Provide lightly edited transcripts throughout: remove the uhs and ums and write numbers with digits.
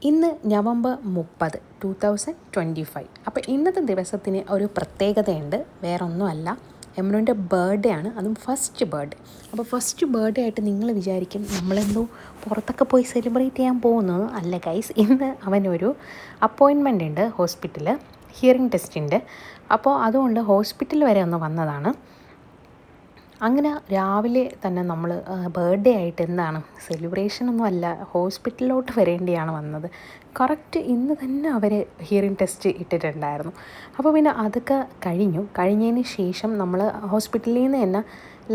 ഇന്ന് നവംബർ 30, 2025. അപ്പോൾ ഇന്നത്തെ ദിവസത്തിന് ഒരു പ്രത്യേകതയുണ്ട്. വേറൊന്നുമല്ല, എമ്രുവിൻ്റെ ബർത്ത്ഡേ ആണ്, അതും ഫസ്റ്റ് ബർത്ത്ഡേ. അപ്പോൾ ഫസ്റ്റ് ബർത്ത്ഡേ ആയിട്ട് നിങ്ങൾ വിചാരിക്കും നമ്മളെന്തോ പുറത്തൊക്കെ പോയി സെലിബ്രേറ്റ് ചെയ്യാൻ പോകുന്നത്. അല്ല ഗൈസ്, ഇന്ന് അവനൊരു അപ്പോയിൻമെൻ്റ് ഉണ്ട് ഹോസ്പിറ്റലിൽ, ഹിയറിംഗ് ടെസ്റ്റിൻ്റെ. അപ്പോൾ അതുകൊണ്ട് ഹോസ്പിറ്റൽ വരെ ഒന്ന് വന്നതാണ്. അങ്ങനെ രാവിലെ തന്നെ നമ്മൾ ബർത്ത്ഡേ ആയിട്ട് എന്താണ് സെലിബ്രേഷനൊന്നും അല്ല, ഹോസ്പിറ്റലിലോട്ട് വരേണ്ടിയാണ് വന്നത്. കറക്റ്റ് ഇന്ന് തന്നെ അവർ ഹിയറിംഗ് ടെസ്റ്റ് ഇട്ടിട്ടുണ്ടായിരുന്നു. അപ്പോൾ പിന്നെ അതൊക്കെ കഴിഞ്ഞതിന് ശേഷം നമ്മൾ ഹോസ്പിറ്റലിൽ നിന്ന് തന്നെ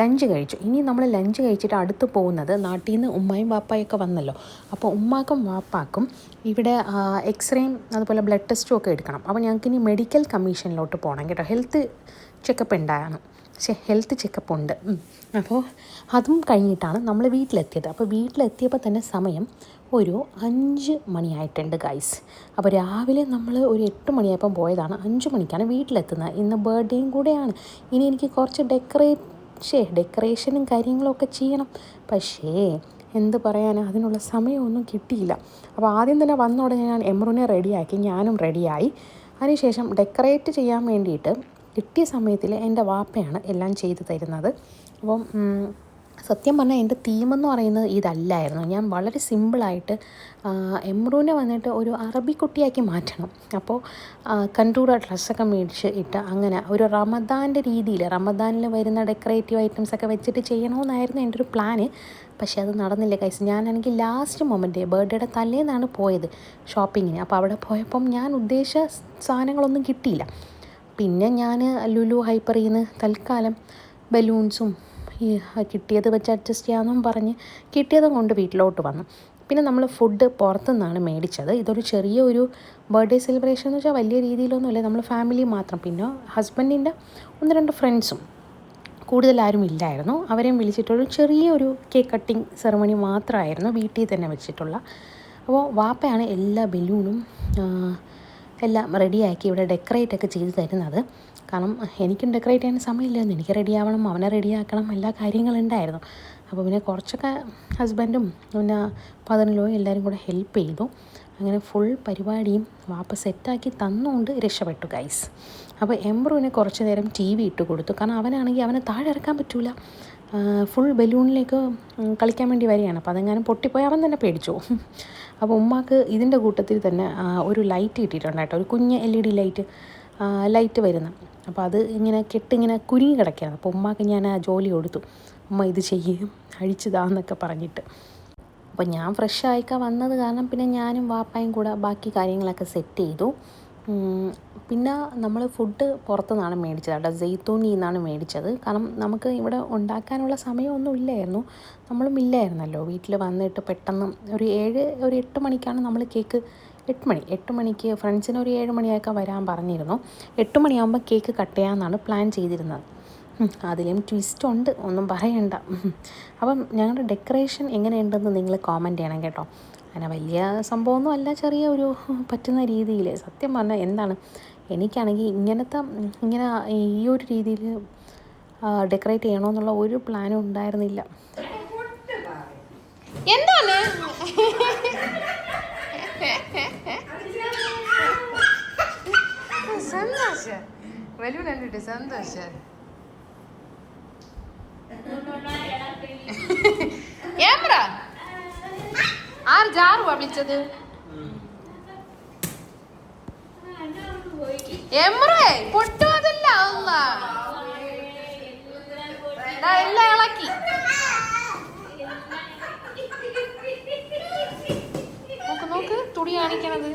ലഞ്ച് കഴിച്ചു. ഇനി നമ്മൾ ലഞ്ച് കഴിച്ചിട്ട് അടുത്ത് പോകുന്നത്, നാട്ടിൽ നിന്ന് ഉമ്മയും വാപ്പായൊക്കെ വന്നല്ലോ, അപ്പോൾ ഉമ്മാക്കും വാപ്പാക്കും ഇവിടെ എക്സ്റേയും അതുപോലെ ബ്ലഡ് ടെസ്റ്റും ഒക്കെ എടുക്കണം. അപ്പോൾ ഞങ്ങൾക്കിനി മെഡിക്കൽ കമ്മീഷനിലോട്ട് പോകണം കേട്ടോ. ഹെൽത്ത് ചെക്കപ്പ് ഉണ്ട്. അപ്പോൾ അതും കഴിഞ്ഞിട്ടാണ് നമ്മൾ വീട്ടിലെത്തിയത്. അപ്പോൾ വീട്ടിലെത്തിയപ്പോൾ തന്നെ സമയം ഒരു 5 മണിയായിട്ടുണ്ട് ഗൈസ്. അപ്പോൾ രാവിലെ നമ്മൾ ഒരു 8 മണിയായപ്പം പോയതാണ്, 5 മണിക്കാണ് വീട്ടിലെത്തുന്നത്. ഇന്ന് ബർത്ത്ഡേയും കൂടെയാണ്. ഇനി എനിക്ക് കുറച്ച് ഡെക്കറേഷനും കാര്യങ്ങളൊക്കെ ചെയ്യണം. പക്ഷേ എന്ത് പറയാൻ, അതിനുള്ള സമയമൊന്നും കിട്ടിയില്ല. അപ്പോൾ ആദ്യം തന്നെ വന്ന ഉടനെ ഞാൻ എമ്രുവിനെ റെഡിയാക്കി, ഞാനും റെഡിയായി. അതിനുശേഷം ഡെക്കറേറ്റ് ചെയ്യാൻ വേണ്ടിയിട്ട് കിട്ടിയ സമയത്തിൽ എൻ്റെ വാപ്പയാണ് എല്ലാം ചെയ്തു തരുന്നത്. അപ്പം സത്യം പറഞ്ഞാൽ എൻ്റെ തീമെന്ന് പറയുന്നത് ഇതല്ലായിരുന്നു. ഞാൻ വളരെ സിമ്പിളായിട്ട് എമ്രുവിനെ വന്നിട്ട് ഒരു അറബി കുട്ടിയാക്കി മാറ്റണം. അപ്പോൾ കണ്ടൂറ ഡ്രസ്സൊക്കെ മേടിച്ച് ഇട്ട് അങ്ങനെ ഒരു റമദാൻ്റെ രീതിയിൽ, റമദാനിൽ വരുന്ന ഡെക്കറേറ്റീവ് ഐറ്റംസൊക്കെ വെച്ചിട്ട് ചെയ്യണമെന്നായിരുന്നു എൻ്റെ ഒരു പ്ലാന്. പക്ഷേ അത് നടന്നില്ല ഗൈസ്. ഞാനാണെങ്കിൽ ലാസ്റ്റ് മൊമെൻറ്റ്, ബർത്ത്ഡേയുടെ തലേന്നാണ് പോയത് ഷോപ്പിങ്ങിന്. അപ്പോൾ അവിടെ പോയപ്പം ഞാൻ ഉദ്ദേശിച്ച സാധനങ്ങളൊന്നും കിട്ടിയില്ല. പിന്നെ ഞാൻ ലുലു ഹൈപ്പറിൽ നിന്ന് തൽക്കാലം ബലൂൺസും കിട്ടിയത് വെച്ച് അഡ്ജസ്റ്റ് ചെയ്യാമെന്നും പറഞ്ഞ് കിട്ടിയതും കൊണ്ട് വീട്ടിലോട്ട് വന്നു. പിന്നെ നമ്മൾ ഫുഡ് പുറത്തുനിന്നാണ് മേടിച്ചത്. ഇതൊരു ചെറിയൊരു ബർത്ത്ഡേ സെലിബ്രേഷൻ എന്ന് വെച്ചാൽ വലിയ രീതിയിലൊന്നുമില്ല, നമ്മൾ ഫാമിലി മാത്രം. പിന്നെ ഹസ്ബൻഡിൻ്റെ 1-2 ഫ്രണ്ട്സും, കൂടുതലാരും ഇല്ലായിരുന്നു. അവരെയും വിളിച്ചിട്ടുള്ള ചെറിയൊരു കേക്ക് കട്ടിങ് സെറമണി മാത്രമായിരുന്നു, വീട്ടിൽ തന്നെ വെച്ചിട്ടുള്ള. അപ്പോൾ വാപ്പയാണ് എല്ലാ ബലൂണും എല്ലാം റെഡിയാക്കി ഇവിടെ ഡെക്കറേറ്റൊക്കെ ചെയ്ത് തരുന്നത്. കാരണം എനിക്കും ഡെക്കറേറ്റ് ചെയ്യാൻ സമയമില്ലായിരുന്നു, എനിക്ക് റെഡിയാവണം, അവനെ റെഡിയാക്കണം, എല്ലാ കാര്യങ്ങളുണ്ടായിരുന്നു. അപ്പോൾ പിന്നെ കുറച്ചൊക്കെ ഹസ്ബൻഡും പിന്നെ പതിനലോയും എല്ലാവരും കൂടെ ഹെൽപ്പ് ചെയ്തു. അങ്ങനെ ഫുൾ പരിപാടിയും വാപ്പ സെറ്റാക്കി തന്നുകൊണ്ട് രക്ഷപ്പെട്ടു ഗൈസ്. അപ്പോൾ എമ്രുവിനെ കുറച്ച് നേരം TV ഇട്ട് കൊടുത്തു. കാരണം അവനാണെങ്കിൽ അവനെ താഴെ ഇറക്കാൻ പറ്റില്ല, ഫുൾ ബലൂണിലേക്ക് കളിക്കാൻ വേണ്ടി വരികയാണ്. അപ്പോൾ അതെങ്ങാനും പൊട്ടിപ്പോയി അവൻ തന്നെ പേടിച്ചു. അപ്പോൾ ഉമ്മാക്ക് ഇതിൻ്റെ കൂട്ടത്തിൽ തന്നെ ഒരു ലൈറ്റ് കിട്ടിയിട്ടുണ്ട് കേട്ടോ, ഒരു കുഞ്ഞ് LED ലൈറ്റ് വരുന്ന. അപ്പോൾ അത് ഇങ്ങനെ കുരുങ്ങി കിടക്കുകയാണ്. അപ്പോൾ ഉമ്മാക്ക് ഞാൻ ആ ജോലി കൊടുത്തു, ഉമ്മ ഇത് ചെയ്യും, അഴിച്ചതാന്നൊക്കെ പറഞ്ഞിട്ട്. അപ്പോൾ ഞാൻ ഫ്രഷ് ആയിക്കാൻ വന്നത് കാരണം പിന്നെ ഞാനും വാപ്പായും കൂടെ ബാക്കി കാര്യങ്ങളൊക്കെ സെറ്റ് ചെയ്തു. പിന്നെ നമ്മൾ ഫുഡ് പുറത്തുനിന്നാണ് മേടിച്ചത് കേട്ടോ, സെയ്തൂനിൽ നിന്നാണ് മേടിച്ചത്. കാരണം നമുക്ക് ഇവിടെ ഉണ്ടാക്കാനുള്ള സമയമൊന്നും ഇല്ലായിരുന്നു, നമ്മളും ഇല്ലായിരുന്നല്ലോ. വീട്ടിൽ വന്നിട്ട് പെട്ടെന്ന് ഒരു 8 മണിക്കാണ് നമ്മൾ കേക്ക് 8 മണിക്ക് ഫ്രണ്ട്സിന് ഒരു 7 മണിയൊക്കെ വരാൻ പറഞ്ഞിരുന്നു. 8 മണിയാകുമ്പോൾ കേക്ക് കട്ട് ചെയ്യാമെന്നാണ് പ്ലാൻ ചെയ്തിരുന്നത്. അതിലും ട്വിസ്റ്റ് ഉണ്ട്, ഒന്നും പറയണ്ട. അപ്പം ഞങ്ങളുടെ ഡെക്കറേഷൻ എങ്ങനെയുണ്ടെന്ന് നിങ്ങൾ കോമൻറ്റ് ചെയ്യണം കേട്ടോ. അങ്ങനെ വലിയ സംഭവമൊന്നും അല്ല, ചെറിയ ഒരു പറ്റുന്ന രീതിയിൽ. സത്യം പറഞ്ഞാൽ എന്താണ്, എനിക്കാണെങ്കിൽ ഇങ്ങനെ ഈ ഒരു രീതിയിൽ ഡെക്കറേറ്റ് ചെയ്യണമെന്നുള്ള ഒരു പ്ലാനും ഉണ്ടായിരുന്നില്ല. എന്താണ് സന്തോഷം, വലിയ സന്തോഷം. ആര് ജാറുവാ വിളിച്ചത്? എമ്രേ പൊട്ടുവതല്ല, എല്ലാം ഇളക്കി. നോക്ക് തുണി കാണിക്കണത്.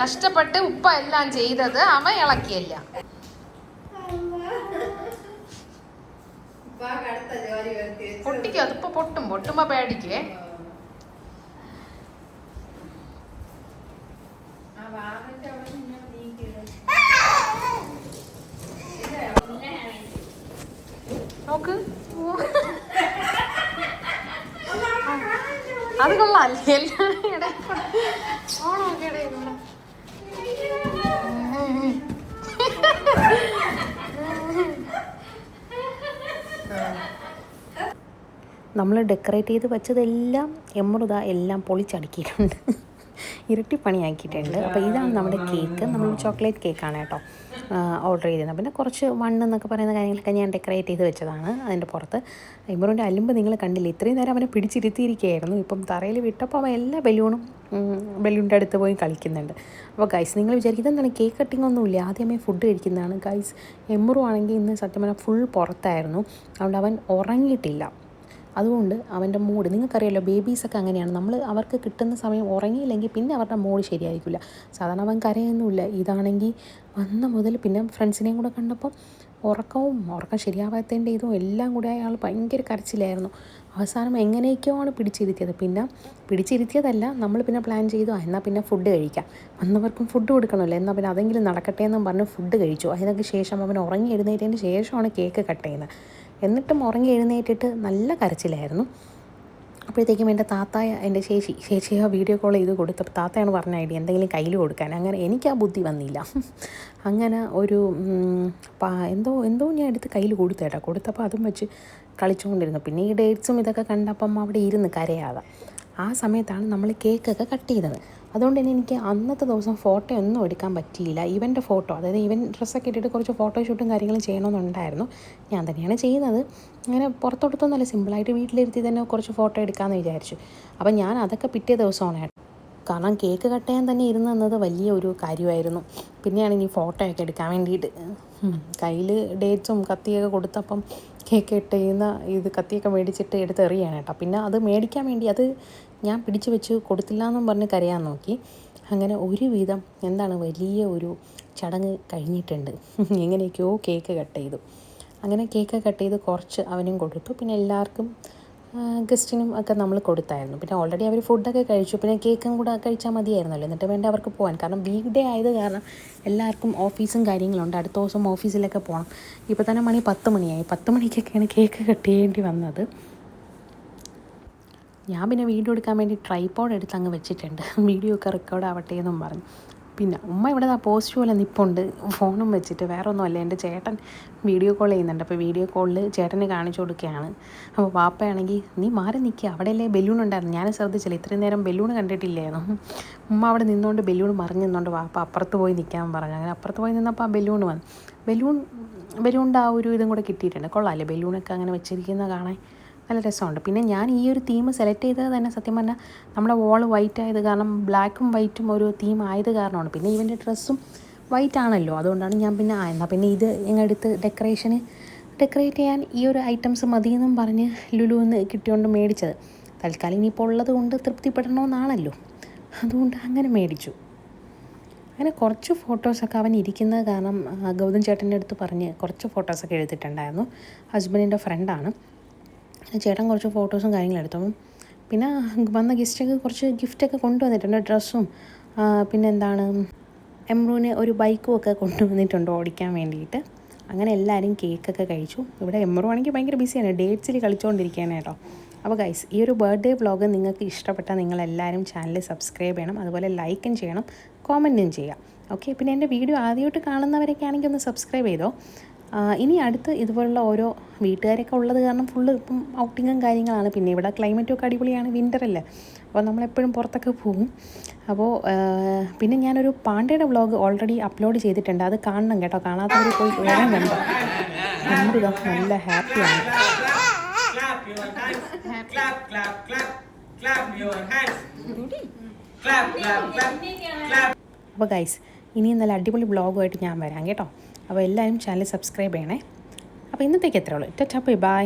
കഷ്ടപ്പെട്ട് ഉപ്പ എല്ലാം ചെയ്തത് അവൻ ഇളക്കിയല്ല. പൊട്ടിക്കോ, അതിപ്പോ പൊട്ടുമ്പോ പേടിക്കേ. നോക്ക്, അത് കൊള്ളാല്ലേ, എല്ലാം ഓണമൊക്കെ ഇടയിലുള്ള. നമ്മൾ ഡെക്കറേറ്റ് ചെയ്ത് വെച്ചതെല്ലാം എമറുദ എല്ലാം പൊളിച്ചടുക്കിയിട്ടുണ്ട്, ഇരട്ടി പണിയാക്കിയിട്ടുണ്ട്. അപ്പോൾ ഇതാണ് നമ്മുടെ കേക്ക്. നമ്മൾ ചോക്ലേറ്റ് കേക്കാണ് കേട്ടോ ഓർഡർ ചെയ്തിരുന്നത്. പിന്നെ കുറച്ച് എന്നൊക്കെ പറയുന്ന കാര്യങ്ങളൊക്കെ ഞാൻ ഡെക്കറേറ്റ് ചെയ്ത് വെച്ചതാണ് അതിൻ്റെ പുറത്ത്. ഇമറിൻ്റെ അലുമ്പ് നിങ്ങൾ കണ്ടില്ല, ഇത്രയും നേരം അവനെ പിടിച്ചിരുത്തിയിരിക്കുകയായിരുന്നു. ഇപ്പം തറയിൽ വിട്ടപ്പോൾ അവൻ എല്ലാ ബലൂണിൻ്റെ അടുത്ത് പോയി കളിക്കുന്നുണ്ട്. അപ്പോൾ ഗൈസ് നിങ്ങൾ വിചാരിക്കും ഇതെന്താണ് കേക്ക് കട്ടിംഗ് ഒന്നുമില്ല, ആദ്യമേ ഫുഡ് കഴിക്കുന്നതാണ്. ഗൈസ് എമറു ആണെങ്കിൽ ഇന്ന് സത്യം പറഞ്ഞാൽ ഫുൾ പുറത്തായിരുന്നു, അതുകൊണ്ട് അവൻ ഉറങ്ങിയിട്ടില്ല. അതുകൊണ്ട് അവൻ്റെ മൂഡ് നിങ്ങൾക്കറിയാമല്ലോ, ബേബീസൊക്കെ അങ്ങനെയാണ്, നമ്മൾ അവർക്ക് കിട്ടുന്ന സമയം ഉറങ്ങിയില്ലെങ്കിൽ പിന്നെ അവരുടെ മൂഡ് ശരിയായിരിക്കില്ല. സാധാരണ അവൻ കരയൊന്നുമില്ല. ഇതാണെങ്കിൽ വന്ന മുതൽ പിന്നെ ഫ്രണ്ട്സിനെയും കൂടെ കണ്ടപ്പോൾ ഉറക്കം ശരിയാവാത്തതിൻ്റെ ഇതും എല്ലാം കൂടെ അയാൾ ഭയങ്കര കരച്ചിലായിരുന്നു. അവസാനം എങ്ങനെയൊക്കെയാണ് പിടിച്ചിരുത്തിയത്. പിന്നെ പിടിച്ചിരുത്തിയതല്ല, നമ്മൾ പിന്നെ പ്ലാൻ ചെയ്തു എന്നാൽ പിന്നെ ഫുഡ് കഴിക്കാം, വന്നവർക്കും ഫുഡ് കൊടുക്കണമല്ലോ, എന്നാൽ പിന്നെ അതെങ്കിലും നടക്കട്ടെ എന്നും പറഞ്ഞ് ഫുഡ് കഴിച്ചു. അതിനൊക്കെ ശേഷം അവൻ ഉറങ്ങി എഴുന്നേറ്റതിന് ശേഷമാണ് കേക്ക് കട്ട് ചെയ്യുന്നത്. എന്നിട്ടും ഉറങ്ങി എഴുന്നേറ്റിട്ട് നല്ല കരച്ചിലായിരുന്നു. അപ്പോഴത്തേക്കും എൻ്റെ താത്തായ എൻ്റെ ചേച്ചിയെ വീഡിയോ കോൾ ചെയ്ത് കൊടുത്തപ്പോൾ താത്തയാണ് പറഞ്ഞ ഐഡിയ എന്തെങ്കിലും കയ്യിൽ കൊടുക്കാൻ. അങ്ങനെ എനിക്ക് ആ ബുദ്ധി വന്നില്ല. അങ്ങനെ ഒരു എന്തോ ഞാൻ എടുത്ത് കയ്യിൽ കൊടുത്തപ്പോൾ അതും വെച്ച് കളിച്ചുകൊണ്ടിരുന്നു. പിന്നെ ഈ ഡേറ്റ്സും ഇതൊക്കെ കണ്ടപ്പം അവിടെ ഇരുന്ന് കരയാതെ ആ സമയത്താണ് നമ്മൾ കേക്കൊക്കെ കട്ട് ചെയ്തത്. അതുകൊണ്ട് തന്നെ എനിക്ക് അന്നത്തെ ദിവസം ഫോട്ടോ ഒന്നും എടുക്കാൻ പറ്റിയില്ല. ഇവൻ്റെ ഫോട്ടോ, അതായത് ഇവൻ ഡ്രസ്സൊക്കെ ഇട്ടിട്ട് കുറച്ച് ഫോട്ടോഷൂട്ടും കാര്യങ്ങളും ചെയ്യണമെന്നുണ്ടായിരുന്നു. ഞാൻ തന്നെയാണ് ചെയ്യുന്നത്. അങ്ങനെ പുറത്തോട്ടൊന്നുമല്ല, സിമ്പിളായിട്ട് വീട്ടിലിരുത്തി തന്നെ കുറച്ച് ഫോട്ടോ എടുക്കാമെന്ന് വിചാരിച്ചു. അപ്പം ഞാൻ അതൊക്കെ പിറ്റേ ദിവസമാണ്, കാരണം കേക്ക് കട്ട് ചെയ്യാൻ തന്നെ ഇരുന്നത് വലിയ ഒരു കാര്യമായിരുന്നു. പിന്നെയാണ് ഇനി ഫോട്ടോയൊക്കെ എടുക്കാൻ വേണ്ടിയിട്ട് കയ്യിൽ ഡേറ്റ്സും കത്തിയൊക്കെ കൊടുത്തപ്പം കേക്ക് കട്ട് ചെയ്യുന്ന കത്തിയൊക്കെ മേടിച്ചിട്ട് എടുത്ത് എറിയാണ് കേട്ടോ. പിന്നെ അത് മേടിക്കാൻ വേണ്ടി അത് ഞാൻ പിടിച്ചു വെച്ച് കൊടുത്തില്ല എന്നും പറഞ്ഞ് കരയാൻ നോക്കി. അങ്ങനെ ഒരുവിധം വലിയ ഒരു ചടങ്ങ് കഴിഞ്ഞിട്ടുണ്ട്. എങ്ങനെയൊക്കെയോ കേക്ക് കട്ട് ചെയ്തു. അങ്ങനെ കേക്ക് കട്ട് ചെയ്ത് കുറച്ച് അവനും കൊടുത്തു. പിന്നെ എല്ലാവർക്കും ഗസ്റ്റിനും ഒക്കെ നമ്മൾ കൊടുത്തായിരുന്നു. പിന്നെ ഓൾറെഡി അവർ ഫുഡൊക്കെ കഴിച്ചു. പിന്നെ കേക്കും കൂടെ കഴിച്ചാൽ മതിയായിരുന്നല്ലോ, എന്നിട്ട് വേണ്ട അവർക്ക് പോകാൻ. കാരണം വീക്ക് ഡേ ആയത് കാരണം എല്ലാവർക്കും ഓഫീസും കാര്യങ്ങളുണ്ട്. അടുത്ത ദിവസം ഓഫീസിലൊക്കെ പോകണം. ഇപ്പോൾ തന്നെ മണി 10 മണിയായി. 10 മണിക്കൊക്കെയാണ് കേക്ക് കട്ട് ചെയ്യേണ്ടി വന്നത്. ഞാൻ പിന്നെ വീഡിയോ എടുക്കാൻ വേണ്ടി ട്രൈപോഡ് എടുത്ത് അങ്ങ് വെച്ചിട്ടുണ്ട്, വീഡിയോ ഒക്കെ റെക്കോർഡ് ആവട്ടെ എന്നും പറഞ്ഞു. പിന്നെ ഉമ്മ ഇവിടെ പോസ്റ്റ് പോലെ നിൽപ്പുണ്ട് ഫോണും വെച്ചിട്ട്. വേറെ ഒന്നുമല്ല, എൻ്റെ ചേട്ടൻ വീഡിയോ കോൾ ചെയ്യുന്നുണ്ട്. അപ്പോൾ വീഡിയോ കോളിൽ ചേട്ടന് കാണിച്ചു കൊടുക്കുകയാണ്. അപ്പോൾ വാപ്പയാണെങ്കിൽ നീ മാറി നിൽക്കുക, അവിടെയല്ലേ ബലൂൺ ഉണ്ടായിരുന്നു, ഞാൻ ശ്രദ്ധിച്ചില്ല, ഇത്രയും നേരം ബലൂൺ കണ്ടിട്ടില്ലായിരുന്നു. ഉമ്മ അവിടെ നിന്നുകൊണ്ട് ബലൂൺ മറിഞ്ഞു നിന്നുകൊണ്ട് വാപ്പ അപ്പുറത്ത് പോയി നിൽക്കാൻ പറഞ്ഞു. അങ്ങനെ അപ്പുറത്ത് പോയി നിന്നപ്പോൾ ആ ബലൂൺ വന്നു. ബലൂണിൻ്റെ ആ ഒരു ഇതും കൂടെ കിട്ടിയിട്ടുണ്ട്. കൊള്ളാമല്ലേ ബലൂണൊക്കെ അങ്ങനെ വെച്ചിരിക്കുന്നത് കാണാൻ നല്ല രസമുണ്ട്. പിന്നെ ഞാൻ ഈ ഒരു തീം സെലക്ട് ചെയ്തത് തന്നെ സത്യം പറഞ്ഞാൽ നമ്മുടെ വോൾ വൈറ്റ് ആയത് കാരണം, ബ്ലാക്കും വൈറ്റും ഒരു തീം ആയത് കാരണമാണ്. പിന്നെ ഇവൻ്റെ ഡ്രസ്സും വൈറ്റ് ആണല്ലോ, അതുകൊണ്ടാണ് ഞാൻ പിന്നെ എന്നാൽ പിന്നെ ഇത് ഇങ്ങെടുത്ത് ഡെക്കറേറ്റ് ചെയ്യാൻ ഈ ഒരു ഐറ്റംസ് മതിയെന്നും പറഞ്ഞ് ലുലുവിന്ന് കിട്ടിയോണ്ട് മേടിച്ചത്. തൽക്കാലം ഇനിയിപ്പോൾ ഉള്ളത് കൊണ്ട് തൃപ്തിപ്പെടണമെന്നാണല്ലോ, അതുകൊണ്ട് അങ്ങനെ മേടിച്ചു. അങ്ങനെ കുറച്ച് ഫോട്ടോസൊക്കെ അവൻ ഇരിക്കുന്നത് കാരണം ഗൗതം ചേട്ടൻ്റെ അടുത്ത് പറഞ്ഞ് കുറച്ച് ഫോട്ടോസൊക്കെ എടുത്തിട്ടുണ്ടായിരുന്നു. ഹസ്ബൻഡിൻ്റെ ഫ്രണ്ടാണ്. ചേട്ടൻ കുറച്ച് ഫോട്ടോസും കാര്യങ്ങളും എടുത്തു. പിന്നെ വന്ന ഗസ്റ്റൊക്കെ കുറച്ച് ഗിഫ്റ്റൊക്കെ കൊണ്ടുവന്നിട്ടുണ്ട്, ഡ്രസ്സും പിന്നെ എമ്രുവിന് ഒരു ബൈക്കും ഒക്കെ കൊണ്ടുവന്നിട്ടുണ്ട് ഓടിക്കാൻ വേണ്ടിയിട്ട്. അങ്ങനെ എല്ലാവരും കേക്കൊക്കെ കഴിച്ചു. ഇവിടെ എമ്രു ആണെങ്കിൽ ഭയങ്കര ബിസിയാണ്, ഡേറ്റ്സിൽ കളിച്ചുകൊണ്ടിരിക്കുകയാണ് കേട്ടോ. അപ്പോൾ ഗൈസ്, ഈ ഒരു ബർത്ത്ഡേ വ്ളോഗ് നിങ്ങൾക്ക് ഇഷ്ടപ്പെട്ടാൽ നിങ്ങളെല്ലാവരും ചാനൽ സബ്സ്ക്രൈബ് ചെയ്യണം, അതുപോലെ ലൈക്കും ചെയ്യണം, കോമൻറ്റും ചെയ്യാം. ഓക്കെ, പിന്നെ എൻ്റെ വീഡിയോ ആദ്യമായിട്ട് കാണുന്നവരൊക്കെ ആണെങ്കിൽ ഒന്ന് സബ്സ്ക്രൈബ് ചെയ്തോ. ഇനി അടുത്ത് ഇതുപോലുള്ള ഓരോ വീട്ടുകാരൊക്കെ ഉള്ളത് കാരണം ഫുള്ള് ഇപ്പം ഔട്ടിങ്ങും കാര്യങ്ങളാണ്. പിന്നെ ഇവിടെ ക്ലൈമറ്റൊക്കെ അടിപൊളിയാണ്, വിൻ്ററല്ലേ, അപ്പോൾ നമ്മളെപ്പോഴും പുറത്തൊക്കെ പോകും. അപ്പോൾ പിന്നെ ഞാനൊരു പാണ്ടയുടെ വ്ളോഗ് ഓൾറെഡി അപ്ലോഡ് ചെയ്തിട്ടുണ്ട്, അത് കാണണം കേട്ടോ. കാണാത്തവർ പോയി വേഗം കണ്ടോ. എന്തിതാ നല്ല ഹാപ്പിയാണ്. അപ്പോൾ ഗൈസ്, ഇനിയും നല്ല അടിപൊളി വ്ളോഗുമായിട്ട് ഞാൻ വരാം കേട്ടോ. അപ്പോൾ എല്ലാവരും ചാനൽ സബ്സ്ക്രൈബ് ചെയ്യണേ. അപ്പോൾ ഇന്നത്തേക്ക് എത്രയുള്ളൂ. Tata bye.